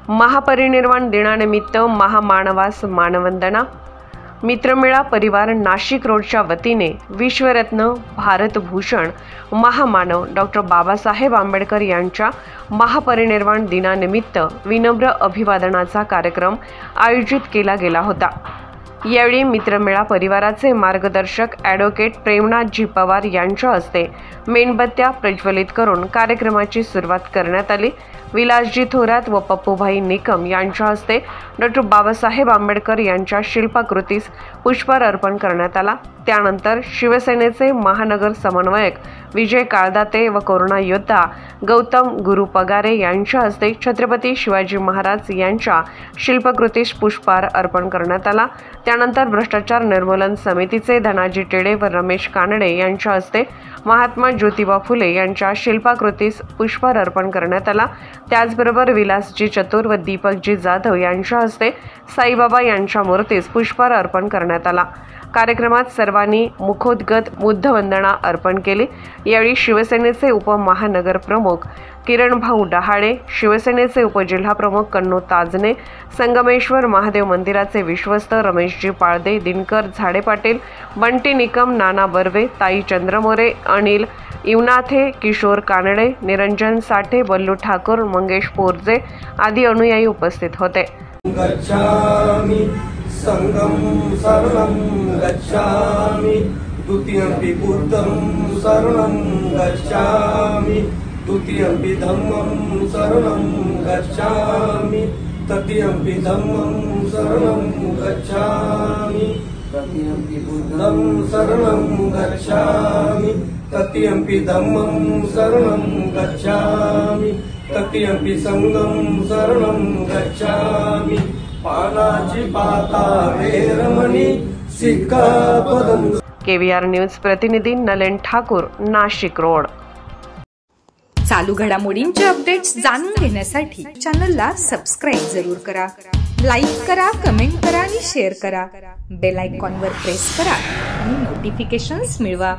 महापरिनिर्वाण दिनानिमित्त महामानवास मानवंदना। मित्रमेळा परिवार नाशिक रोडच्या वतीने विश्वरत्न भारतभूषण महामानव डॉक्टर बाबासाहेब आंबेडकर यांच्या महापरिनिर्वाण दिनानिमित्त विनम्र अभिवादनाचा कार्यक्रम आयोजित केला गेला होता। यावेळी मित्रमेळा परिवाराचे मार्गदर्शक ॲडव्होकेट प्रेमनाथजी पवार यांच्या हस्ते मेणबत्त्या प्रज्वलित करून कार्यक्रमाची सुरुवात करण्यात आली। विलासजी थोरात व पप्पूभाई निकम यांच्या हस्ते डॉक्टर बाबासाहेब आंबेडकर यांच्या शिल्पाकृतीस पुष्पहार अर्पण करण्यात आला। त्यानंतर शिवसेनेचे महानगर समन्वयक विजय काळदाते व कोरोना योद्धा गौतम गुरु पगारे यांच्या हस्ते छत्रपती शिवाजी महाराज यांच्या शिल्पकृतीस पुष्पहार अर्पण करण्यात आला। त्यानंतर भ्रष्टाचार निर्मूलन समितीचे धनाजी टेडे व रमेश कानडे यांच्या हस्ते महात्मा ज्योतिबा फुले यांच्या शिल्पाकृतीस पुष्पहार अर्पण करण्यात आला। त्याचबरोबर विलासजी चतुर व दीपकजी जाधव यांच्या हस्ते साईबाबा यांच्या मूर्तीस पुष्पहार अर्पण करण्यात आला। कार्यक्रमात सर्वांनी मुखोद्गत बुद्धवंदना अर्पण केली। यावेळी शिवसेनेचे उपमहानगर प्रमुख किरणभाऊ डहाळे, शिवसेनेचे उपजिल्हाप्रमुख कन्नू ताजने, संगमेश्वर महादेव मंदिराचे विश्वस्त रमेशजी पाळदे, दिनकर झाडे पाटील, बंटी निकम, नाना बर्वे, ताई चंद्रमोरे, अनिल इवनाथे, किशोर कानडे, निरंजन साठे, बल्लू ठाकूर, मंगेश पोरजे आदी अनुयायी उपस्थित होते। संगम शरणं गच्छामि द्वितीयंपि बुद्धं शरणं गच्छामि तृतीयंपि धम्मं शरणं गच्छामि तृतीयंपि धम्मं शरणं गच्छामि तृतीयंपि बुद्धं शरणं गच्छामि तृतीयंपि धम्मं शरणं गच्छामि तृतीयंपि संगम शरणं गच्छामि पानाची पाता वेरमणी सिक्कापदं। KVR न्यूज प्रतिनिधी नलेन ठाकूर, नाशिक रोड। चालू घडामोडींचे अपडेट्स जाणून घेण्यासाठी चॅनलला सबस्क्राइब जरूर करा, लाईक करा, कमेंट करा आणि शेअर करा। बेल आयकॉनवर प्रेस करा आणि नोटिफिकेशन्स मिळवा।